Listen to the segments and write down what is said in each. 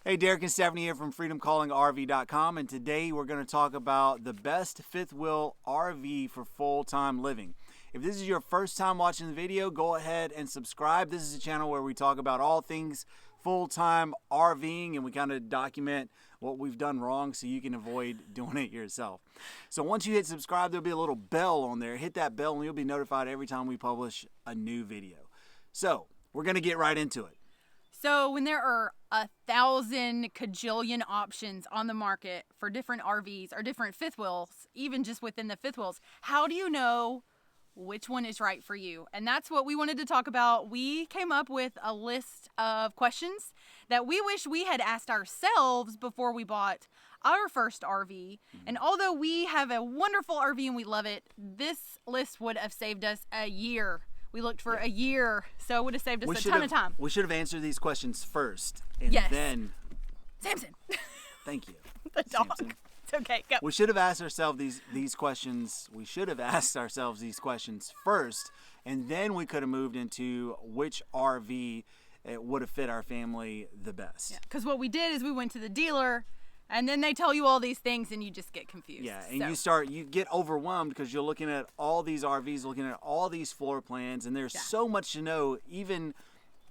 Hey, Derek and Stephanie here from freedomcallingrv.com, and today we're going to talk about the best fifth wheel RV for full-time living. If this is your first time watching the video, go ahead and subscribe. This is a channel where we talk about all things full-time RVing, and we kind of document what we've done wrong so you can avoid doing it yourself. So once you hit subscribe, there'll be a little bell on there. Hit that bell and you'll be notified every time we publish a new video. So we're going to get right into it. So when there are 1,000 cajillion options on the market for different RVs or different fifth wheels, even just within the fifth wheels, how do you know which one is right for you? And that's what we wanted to talk about. We came up with a list of questions that we wish we had asked ourselves before we bought our first RV. And although we have a wonderful RV and we love it, this list would have saved us a year. We looked for a year, so it would have saved us a ton of time. We should have answered these questions first, and then... Samson. Thank you. The dog. Samson. It's okay, go. We should have asked ourselves these questions. We should have asked ourselves these questions first, and then we could have moved into which RV would have fit our family the best. Yeah, because what we did is we went to the dealer, and then they tell you all these things and you just get confused. Yeah, and you get overwhelmed because you're looking at all these RVs, looking at all these floor plans, and there's so much to know, even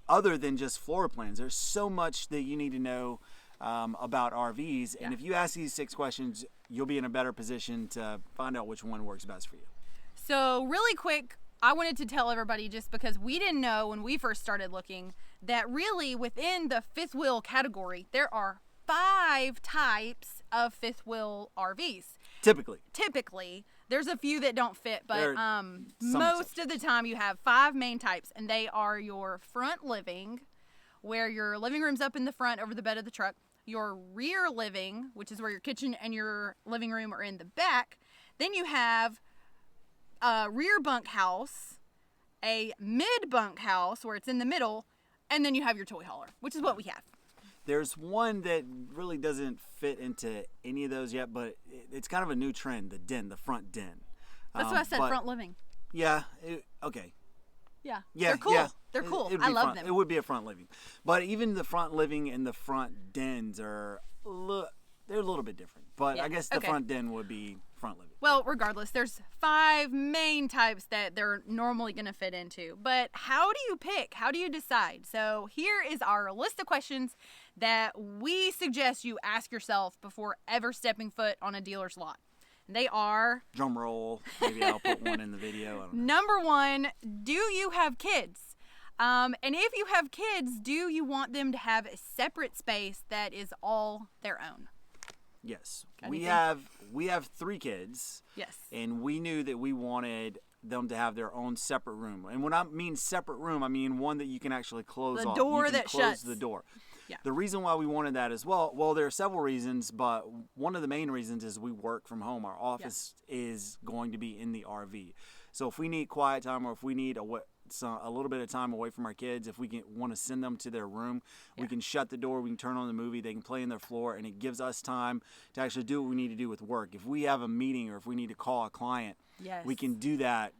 other than just floor plans. There's so much that you need to know about RVs, and if you ask these 6 questions, you'll be in a better position to find out which one works best for you. So really quick, I wanted to tell everybody, just because we didn't know when we first started looking, that really within the fifth wheel category, there are 5 types of fifth wheel RVs. Typically, there's a few that don't fit, but most of the time you have 5 main types, and they are your front living, where your living room's up in the front over the bed of the truck, your rear living, which is where your kitchen and your living room are in the back. Then you have a rear bunkhouse, a mid bunkhouse where it's in the middle, and then you have your toy hauler, which is what we have. There's one that really doesn't fit into any of those yet, but it's kind of a new trend, the front den. That's what I said, front living. Yeah, okay. Yeah, they're cool. Yeah. They're cool. I love them. It would be a front living. But even the front living and the front dens they're a little bit different. But I guess the front den would be front living. Well, regardless, there's 5 main types that they're normally going to fit into. But how do you pick? How do you decide? So here is our list of questions that we suggest you ask yourself before ever stepping foot on a dealer's lot. They are... Drum roll. Maybe I'll put one in the video. I don't know. Number 1, do you have kids? And if you have kids, do you want them to have a separate space that is all their own? Yes. We have 3 kids. Yes. And we knew that we wanted them to have their own separate room. And when I mean separate room, I mean one that you can actually close off. The door that shuts. The door. Yeah. The reason why we wanted that as well, there are several reasons, but one of the main reasons is we work from home. Our office is going to be in the RV. So if we need quiet time, or if we need a little bit of time away from our kids, if we want to send them to their room, we can shut the door, we can turn on the movie, they can play in their floor, and it gives us time to actually do what we need to do with work. If we have a meeting or if we need to call a client, we can do that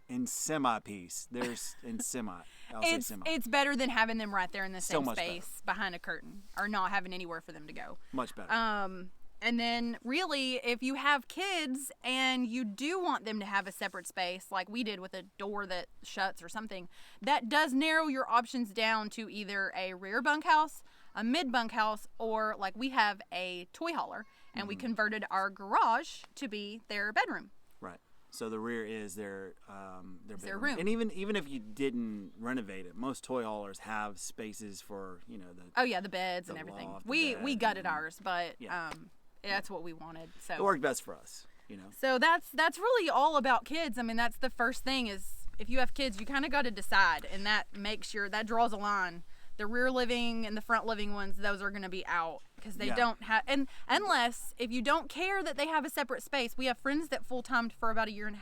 in semi-peace. I'll say semi. It's better than having them right there in the same space behind a curtain, or not having anywhere for them to go. Much better. And then really, if you have kids and you do want them to have a separate space, like we did with a door that shuts or something, that does narrow your options down to either a rear bunkhouse, a mid bunkhouse, or like we have a toy hauler, and we converted our garage to be their bedroom. Right. So the rear is their room. And even if you didn't renovate it, most toy haulers have spaces for, the beds and everything. We gutted ours, but that's what we wanted. So it worked best for us, So that's really all about kids. I mean, that's the first thing is, if you have kids, you kind of got to decide, and that that draws a line. The rear living and the front living ones, those are going to be out because they don't have, and unless if you don't care that they have a separate space. We have friends that full-timed for about 1.5 years,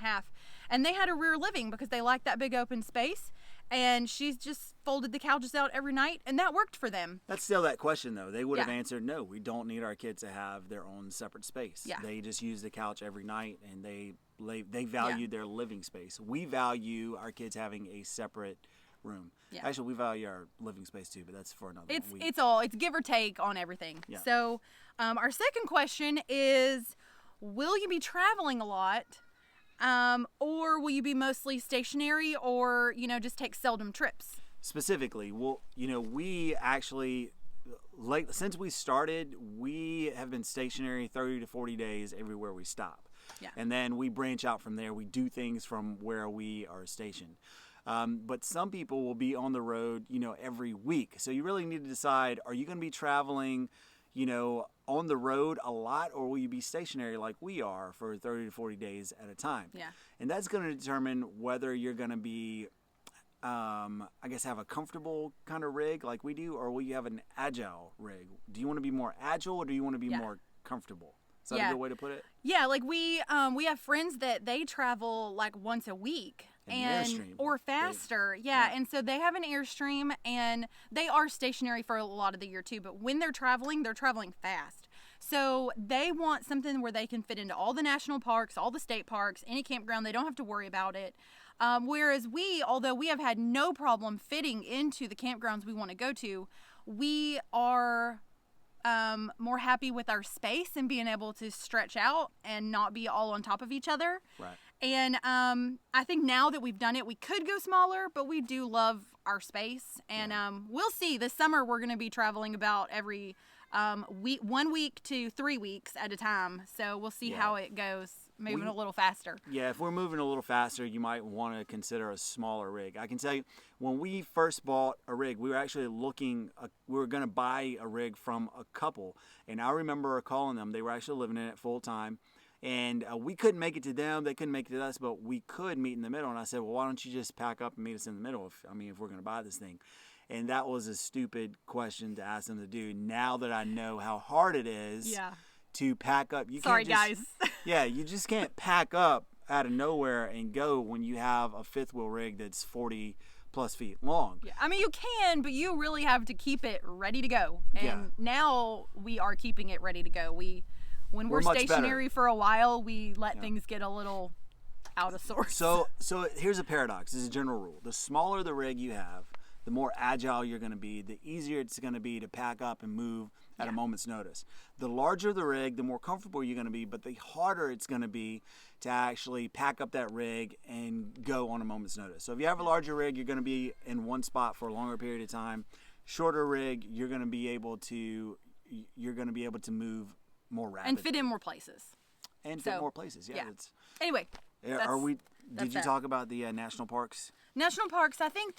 and they had a rear living because they liked that big open space, and she's just folded the couches out every night, and that worked for them. That's still that question, though. They would have answered, no, we don't need our kids to have their own separate space. Yeah. They just use the couch every night, and they value their living space. We value our kids having a separate room. Yeah. Actually, we value our living space too, but that's for another one. It's give or take on everything. Yeah. So our second question is, will you be traveling a lot, or will you be mostly stationary, or just take seldom trips? Specifically, well, we actually, since we started, we have been stationary 30 to 40 days everywhere we stop. Yeah. And then we branch out from there. We do things from where we are stationed. But some people will be on the road, every week. So you really need to decide, are you going to be traveling, on the road a lot, or will you be stationary like we are for 30 to 40 days at a time? Yeah. And that's going to determine whether you're going to be, have a comfortable kind of rig like we do, or will you have an agile rig? Do you want to be more agile, or do you want to be more comfortable? Is that a good way to put it? Yeah, like we have friends that they travel like once a week or faster. And so they have an Airstream, and they are stationary for a lot of the year too, but when they're traveling fast. So they want something where they can fit into all the national parks, all the state parks, any campground. They don't have to worry about it. Whereas although we have had no problem fitting into the campgrounds we want to go to, we are more happy with our space and being able to stretch out and not be all on top of each other. Right. And I think now that we've done it, we could go smaller, but we do love our space. And we'll see. This summer we're going to be traveling about every 1 week to 3 weeks at a time. So we'll see how it goes. Moving a little faster. Yeah, if we're moving a little faster, you might want to consider a smaller rig. I can tell you, when we first bought a rig, we were actually we were going to buy a rig from a couple. And I remember calling them. They were actually living in it full time. And we couldn't make it to them. They couldn't make it to us, but we could meet in the middle. And I said, well, why don't you just pack up and meet us in the middle if we're going to buy this thing? And that was a stupid question to ask them to do. Now that I know how hard it is. Yeah. To pack up. Sorry, guys. Yeah, you just can't pack up out of nowhere and go when you have a fifth wheel rig that's 40 plus feet long. Yeah, you can, but you really have to keep it ready to go. And now we are keeping it ready to go. When we're stationary for a while, we let things get a little out of sorts. So here's a paradox. This is a general rule. The smaller the rig you have, the more agile you're going to be, the easier it's going to be to pack up and move at a moment's notice. The larger the rig, the more comfortable you're going to be, but the harder it's going to be to actually pack up that rig and go on a moment's notice. So if you have a larger rig, you're going to be in one spot for a longer period of time. Shorter rig, you're going to be able to move more rapidly. And fit in more places. Yeah. Anyway. Did you talk about the national parks? National parks, I think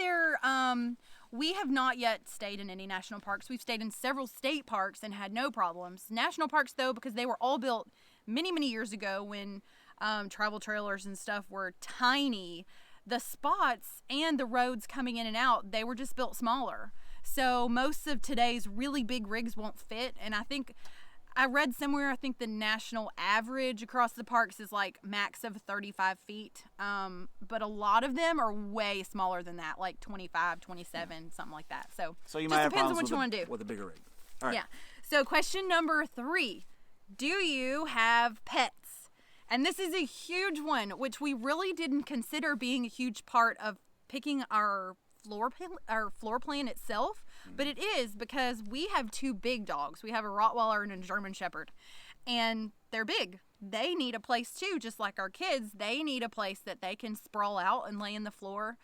we have not yet stayed in any national parks. We've stayed in several state parks and had no problems. National parks, though, because they were all built many, many years ago when travel trailers and stuff were tiny, the spots and the roads coming in and out, they were just built smaller. So most of today's really big rigs won't fit, and I read somewhere, I think the national average across the parks is like max of 35 feet. But a lot of them are way smaller than that, like 25, 27, something like that. So you just might have depends on problems what you want to do. With a bigger rig. All right. Yeah. So question number 3, do you have pets? And this is a huge one, which we really didn't consider being a huge part of picking our floor plan itself. But it is, because we have 2 big dogs. We have a Rottweiler and a German Shepherd. And they're big. They need a place too, just like our kids. They need a place that they can sprawl out and lay in the floor.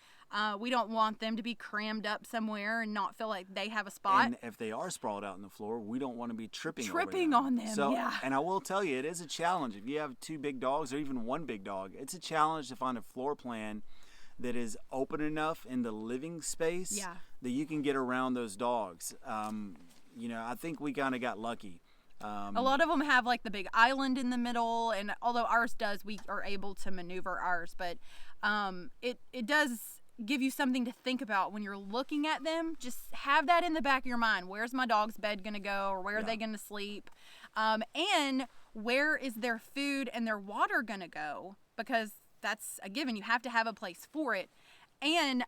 We don't want them to be crammed up somewhere and not feel like they have a spot. And if they are sprawled out on the floor, we don't want to be tripping on them. So, yeah. And I will tell you, it is a challenge. If you have 2 big dogs or even 1 big dog, it's a challenge to find a floor plan that is open enough in the living space that you can get around those dogs. I think we kind of got lucky. A lot of them have like the big island in the middle, and although ours does, we are able to maneuver ours, but it does give you something to think about when you're looking at them. Just have that in the back of your mind. Where's my dog's bed going to go, or where are they going to sleep? And where is their food and their water going to go? Because that's a given. You have to have a place for it. And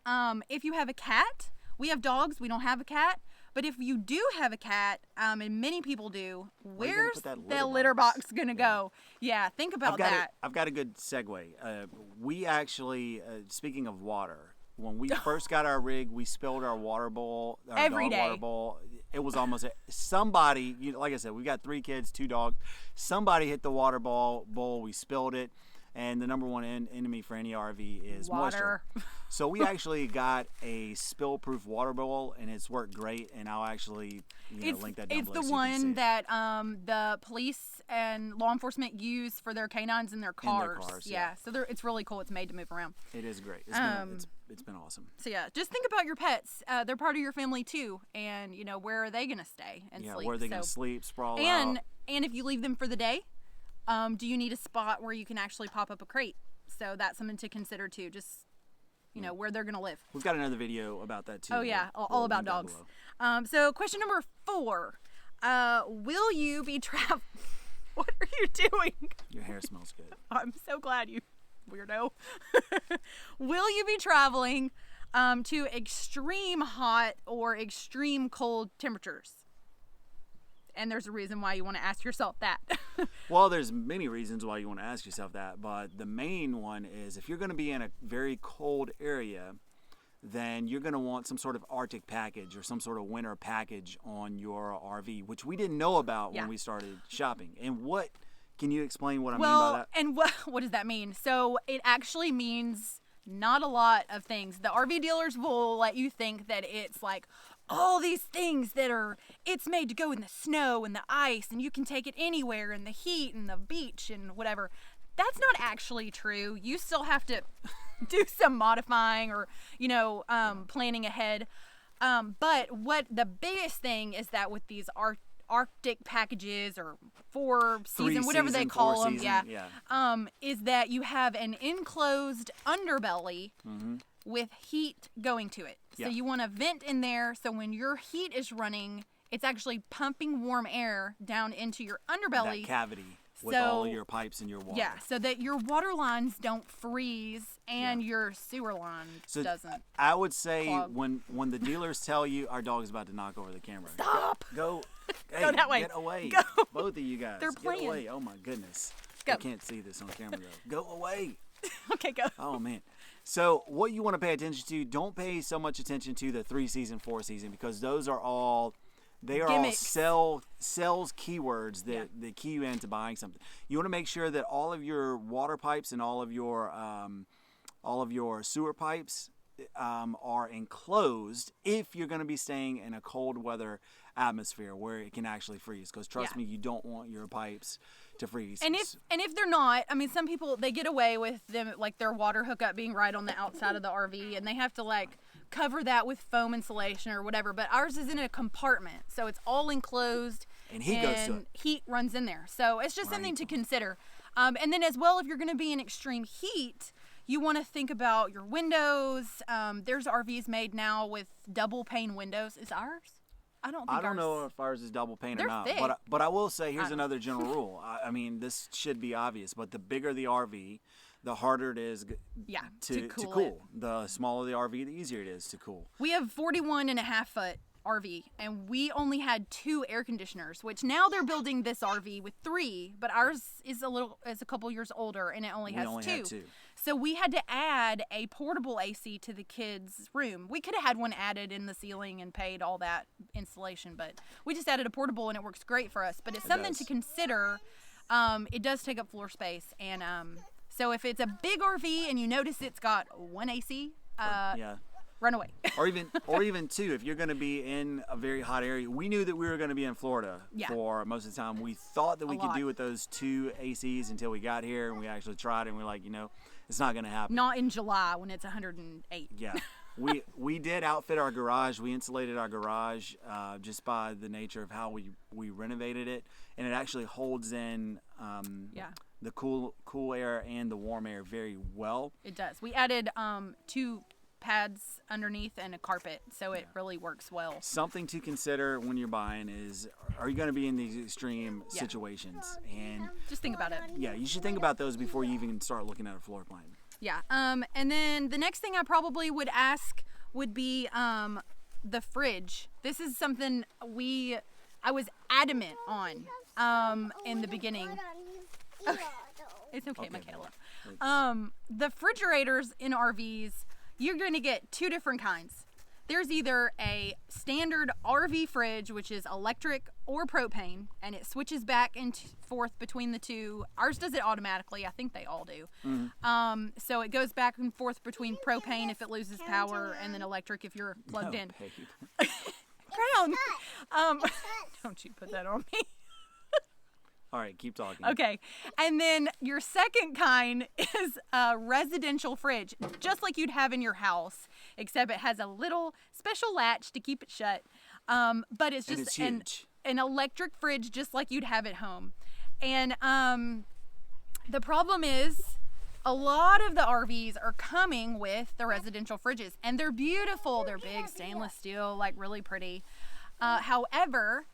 if you have a cat, we have dogs, we don't have a cat. But if you do have a cat, and many people do, where's the litter box going to go? Yeah, think about that. I've got a good segue. We actually, speaking of water, when we first got our rig, we spilled our water bowl, our every dog day. water bowl. It was almost somebody. Like I said, we got 3 kids, 2 dogs. Somebody hit the water bowl. We spilled it, and the number one enemy for any RV is moisture. So we actually got a spill-proof water bowl, and it's worked great. And I'll actually link that down below. It's the one that the police and law enforcement use for their canines in their cars. Yeah. So it's really cool. It's made to move around. It is great. It's been awesome. So yeah, just think about your pets. They're part of your family too, and where are they gonna stay and sleep? Where are they gonna sleep, sprawl out? And if you leave them for the day, do you need a spot where you can actually pop up a crate? So that's something to consider too. Just where they're gonna live. We've got another video about that too. Oh yeah, all about dogs. So question number 4: will you be traveling? What are you doing? Your hair smells good. I'm so glad, you weirdo. Will you be traveling to extreme hot or extreme cold temperatures? And there's a reason why you want to ask yourself that. Well, there's many reasons why you want to ask yourself that, but the main one is if you're going to be in a very cold area, then you're going to want some sort of Arctic package or some sort of winter package on your RV, which we didn't know about when we started shopping. And can you explain what I mean by that? And what does that mean? So it actually means not a lot of things. The RV dealers will let you think that it's like all these things it's made to go in the snow and the ice, and you can take it anywhere in the heat and the beach and whatever. That's not actually true. You still have to do some modifying or, planning ahead. But what the biggest thing is that with these Arctic packages or 4-season, whatever they call them, is that you have an enclosed underbelly with heat going to it. So you want to vent in there, so when your heat is running, it's actually pumping warm air down into your underbelly. That cavity with all your pipes and your water. Yeah, so that your water lines don't freeze and your sewer line doesn't. I would say clog. when the dealers tell you, our dog is about to knock over the camera. Stop! Go. Hey, go that way. Get away. Go. Both of you guys. They're playing. Get away. Oh my goodness. Go. I can't see this on camera though. Go away. Okay, go. Oh man. So what you want to pay attention to, don't pay so much attention to the 3-season, 4-season, because those are all gimmicks. all sales keywords that key you into buying something. You want to make sure that all of your water pipes and all of your sewer pipes are enclosed if you're going to be staying in a cold weather atmosphere where it can actually freeze. Because trust me, you don't want your pipes to freeze. And if they're not, I mean, some people, they get away with them, like their water hookup being right on the outside of the RV, and they have to like cover that with foam insulation or whatever. But ours is in a compartment, so it's all enclosed. And heat goes to it. Heat runs in there. So it's just something to consider. And then as well, if you're going to be in extreme heat, you want to think about your windows. There's RVs made now with double pane windows. Is ours? I don't know if ours is double pane or not. Thick. But I will say, here's another general rule. I mean, this should be obvious, but the bigger the RV, the harder it is to cool. The smaller the RV, the easier it is to cool. We have 41.5-foot RV, and we only had 2 air conditioners, which now they're building this RV with 3, but ours is a couple years older, and it only has 2. So we had to add a portable AC to the kids' room. We could have had one added in the ceiling and paid all that installation, but we just added a portable, and it works great for us. But it's something to consider. It does take up floor space, and so if it's a big RV and you notice it's got 1 AC, run away. or even 2, if you're going to be in a very hot area. We knew that we were going to be in Florida for most of the time. We thought that we could do with those 2 ACs until we got here, and we actually tried it, and we're like, it's not going to happen. Not in July when it's 108. Yeah. We did outfit our garage. We insulated our garage just by the nature of how we renovated it, and it actually holds in the cool air and the warm air very well. It does. We added 2 pads underneath and a carpet, so it really works well. Something to consider when you're buying is, are you going to be in these extreme situations? And just think about it. Yeah, you should think about those before you even start looking at a floor plan. Yeah. And then the next thing I probably would ask would be the fridge. This is something I was adamant on in the beginning. Okay. It's okay, Michaela. The refrigerators in RVs you're going to get two different kinds. There's either a standard RV fridge, which is electric or propane, and it switches back and forth between the two. Ours does it automatically. I think they all do. So it goes back and forth between propane if it loses power, and then electric if you're plugged in. Crown. Don't you put that on me. All right, keep talking. Okay. And then your second kind is a residential fridge, just like you'd have in your house, except it has a little special latch to keep it shut. But it's just an electric fridge, just like you'd have at home. And the problem is a lot of the RVs are coming with the residential fridges, and they're beautiful. They're big, stainless steel, like really pretty. However,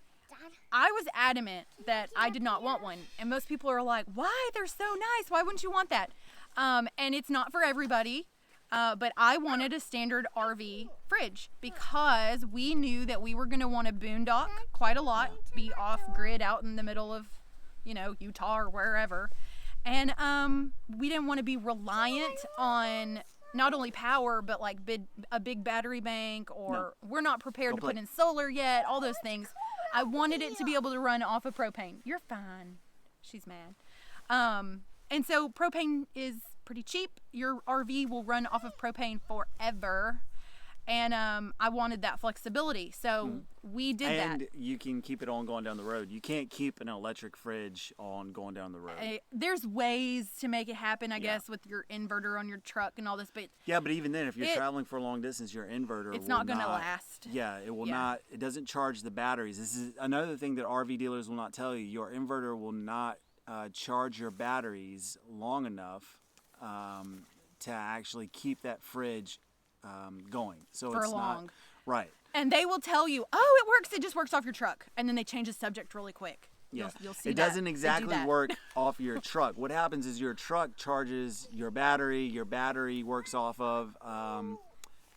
I was adamant that I did not want one. And most people are like, why? They're so nice. Why wouldn't you want that? And it's not for everybody. But I wanted a standard RV fridge because we knew that we were going to want to boondock quite a lot, be off grid out in the middle of, Utah or wherever. And we didn't want to be reliant on not only power, but like a big battery bank, or we're not prepared to put in solar yet, all those things. I wanted it to be able to run off of propane. You're fine. She's mad. And so propane is pretty cheap. Your RV will run off of propane forever. And I wanted that flexibility. So we did that. And you can keep it on going down the road. You can't keep an electric fridge on going down the road. There's ways to make it happen, I guess, with your inverter on your truck and all this. But yeah, but even then, if you're traveling for a long distance, your inverter it's not going to last. Yeah, it will not. It doesn't charge the batteries. This is another thing that RV dealers will not tell you. Your inverter will not charge your batteries long enough to actually keep that fridge going. So for it's long. Not right. And they will tell you, oh, it works. It just works off your truck. And then they change the subject really quick. Yeah. You'll see it that. doesn't exactly work off your truck. What happens is your truck charges your battery works off of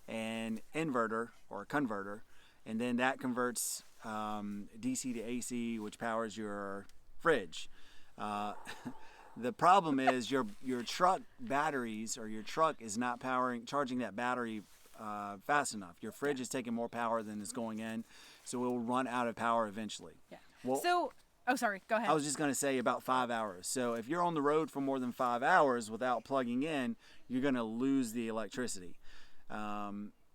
an inverter or a converter, and then that converts DC to AC, which powers your fridge. The problem is your truck batteries, or your truck is not charging that battery fast enough. Your fridge is taking more power than is going in, so it will run out of power eventually. Yeah. Well, sorry, go ahead. I was just going to say about 5 hours. So if you're on the road for more than 5 hours without plugging in, you're going to lose the electricity.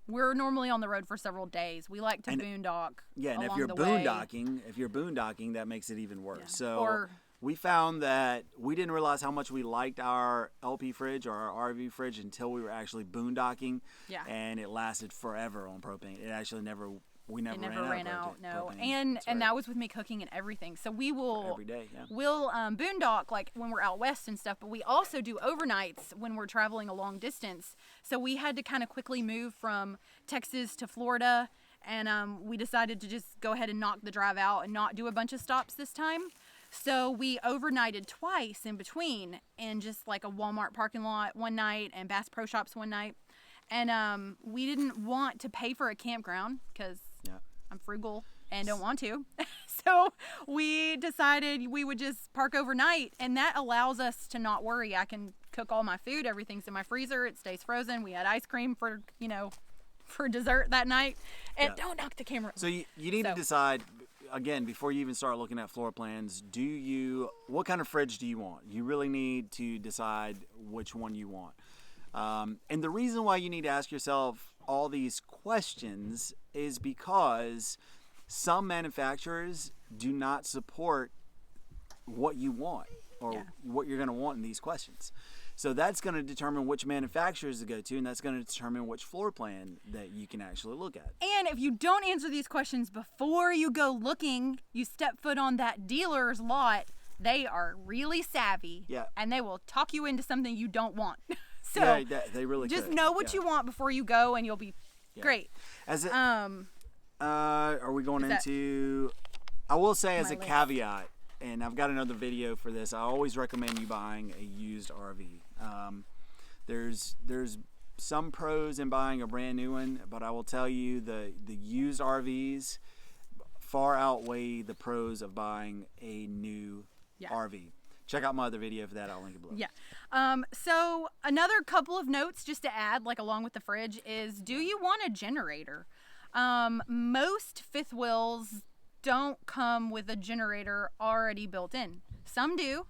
We're normally on the road for several days. We like to boondock. Yeah, and if you're boondocking, that makes it even worse. Yeah. So we found that we didn't realize how much we liked our LP fridge or our RV fridge until we were actually boondocking. Yeah. And it lasted forever on propane. It actually never ran out. No. And that was with me cooking and everything. So we will every day. Yeah. We'll boondock like when we're out west and stuff, but we also do overnights when we're traveling a long distance. So we had to kind of quickly move from Texas to Florida, and we decided to just go ahead and knock the drive out and not do a bunch of stops this time. So we overnighted twice in between, in just like a Walmart parking lot one night and Bass Pro Shops one night. And we didn't want to pay for a campground because I'm frugal and don't want to. So we decided we would just park overnight, and that allows us to not worry. I can cook all my food. Everything's in my freezer. It stays frozen. We had ice cream for dessert that night. And don't knock the camera. So you need to decide, again, before you even start looking at floor plans, what kind of fridge do you want? You really need to decide which one you want. And the reason why you need to ask yourself all these questions is because some manufacturers do not support what you want or what you're going to want in these questions. So that's going to determine which manufacturers to go to, and that's going to determine which floor plan that you can actually look at. And if you don't answer these questions before you go looking, you step foot on that dealer's lot, they are really savvy. Yeah. And they will talk you into something you don't want. So they really just know what you want before you go, and you'll be great. Are we going into? I will say as a caveat, and I've got another video for this. I always recommend you buying a used RV. There's some pros in buying a brand new one, but I will tell you the used RVs far outweigh the pros of buying a new RV. check out my other video for that. I'll link it below. Yeah. So another couple of notes just to add, like along with the fridge, is do you want a generator? Most fifth wheels don't come with a generator already built in. Some do.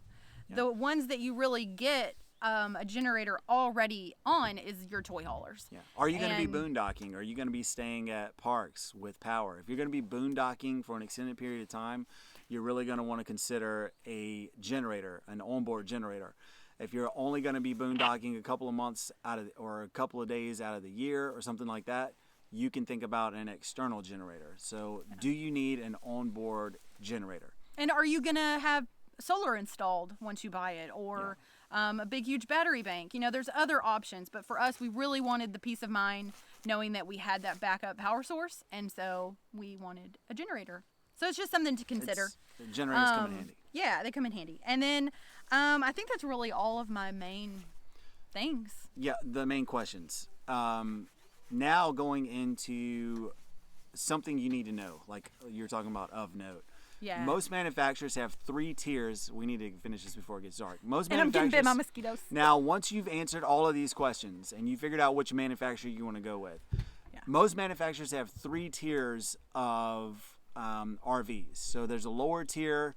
Yeah. The ones that you really get a generator already on is your toy haulers. Yeah. Are you going to be boondocking? Are you going to be staying at parks with power? If you're going to be boondocking for an extended period of time, you're really going to want to consider a generator, an onboard generator. If you're only going to be boondocking a couple of months or a couple of days out of the year or something like that, you can think about an external generator. So do you need an onboard generator? And are you going to have solar installed once you buy it, or a big huge battery bank? You know, there's other options, but for us, we really wanted the peace of mind knowing that we had that backup power source, and so we wanted a generator. So it's just something to consider. Generators come in handy. Yeah, they come in handy. And then I think that's really all of my main things. Yeah, the main questions. Now going into something you need to know, like you're talking about of note. Yeah. Most manufacturers have 3 tiers. We need to finish this before it gets dark. And I'm getting bit by mosquitoes. Now, once you've answered all of these questions and you figured out which manufacturer you want to go with, most manufacturers have 3 tiers of RVs. So there's a lower tier,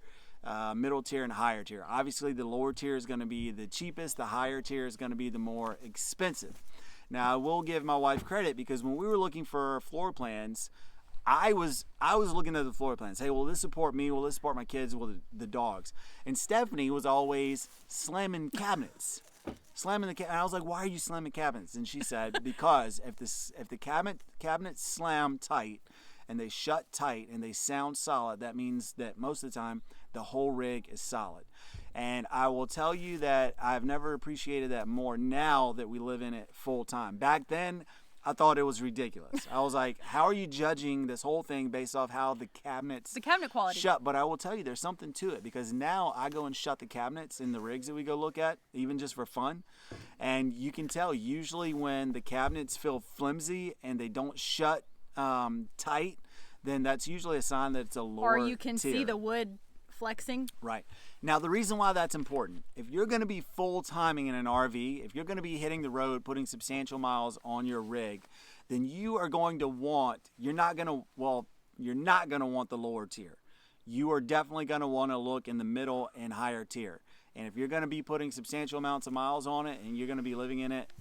middle tier, and higher tier. Obviously, the lower tier is going to be the cheapest. The higher tier is going to be the more expensive. Now, I will give my wife credit because when we were looking for floor plans, I was looking at the floor plans. Hey, will this support me? Will this support my kids? Will the dogs? And Stephanie was always slamming cabinets. And I was like, why are you slamming cabinets? And she said, because if the cabinets slam tight and they shut tight and they sound solid, that means that most of the time the whole rig is solid. And I will tell you that I've never appreciated that more now that we live in it full time. Back then, I thought it was ridiculous. I was like, how are you judging this whole thing based off how the cabinet quality shut? But I will tell you there's something to it, because now I go and shut the cabinets in the rigs that we go look at, even just for fun. And you can tell usually when the cabinets feel flimsy and they don't shut tight, then that's usually a sign that it's a lower tier. Or you can see the wood flexing. Right. Now, the reason why that's important, if you're going to be full timing in an RV, if you're going to be hitting the road, putting substantial miles on your rig, then you are going to want, you're not going to want the lower tier. You are definitely going to want to look in the middle and higher tier. And if you're going to be putting substantial amounts of miles on it and you're going to be living in it,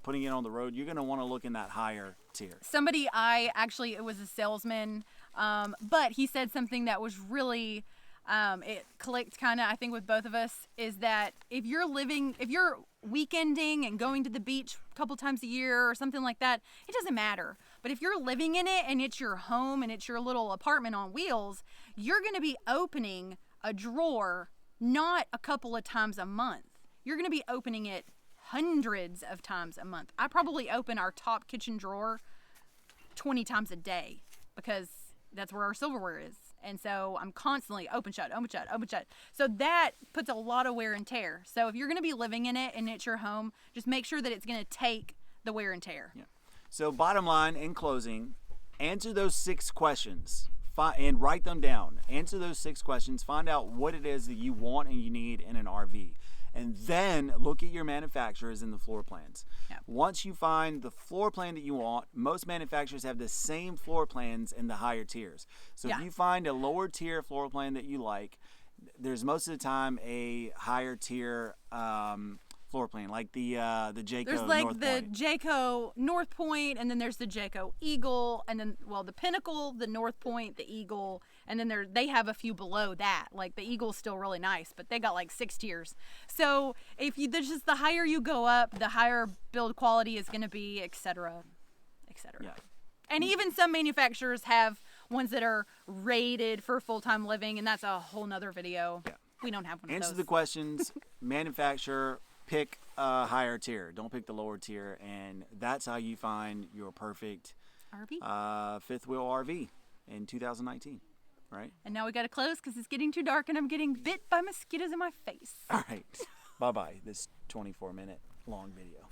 putting it on the road, you're going to want to look in that higher tier. It was a salesman, but he said something that was really, it clicked kind of, I think, with both of us, is that if you're weekending and going to the beach a couple times a year or something like that, it doesn't matter. But if you're living in it and it's your home and it's your little apartment on wheels, you're going to be opening a drawer not a couple of times a month. You're going to be opening it hundreds of times a month. I probably open our top kitchen drawer 20 times a day because that's where our silverware is. And so I'm constantly open, shut. So that puts a lot of wear and tear. So if you're going to be living in it and it's your home, just make sure that it's going to take the wear and tear. Yeah. So bottom line, in closing, answer those 6 questions and write them down. Answer those 6 questions. Find out what it is that you want and you need in an RV. And then look at your manufacturers and the floor plans. Yep. Once you find the floor plan that you want, most manufacturers have the same floor plans in the higher tiers. So if you find a lower tier floor plan that you like, there's most of the time a higher tier floor plan, like the Jayco There's like North the Point. Jayco North Point, and then there's the Jayco Eagle, and then, the Pinnacle, the North Point, the Eagle, and then they have a few below that. Like the Eagle's still really nice, but they got like 6 tiers. So there's just the higher you go up, the higher build quality is going to be, et cetera, et cetera. Yeah. And even some manufacturers have ones that are rated for full-time living, and that's a whole nother video. Yeah. We don't have one of those. Answer the questions, manufacturer, pick a higher tier. Don't pick the lower tier, and that's how you find your perfect RV? fifth wheel RV in 2019, right? And now we got to close because it's getting too dark and I'm getting bit by mosquitoes in my face. All right. Bye-bye. This 24-minute long video.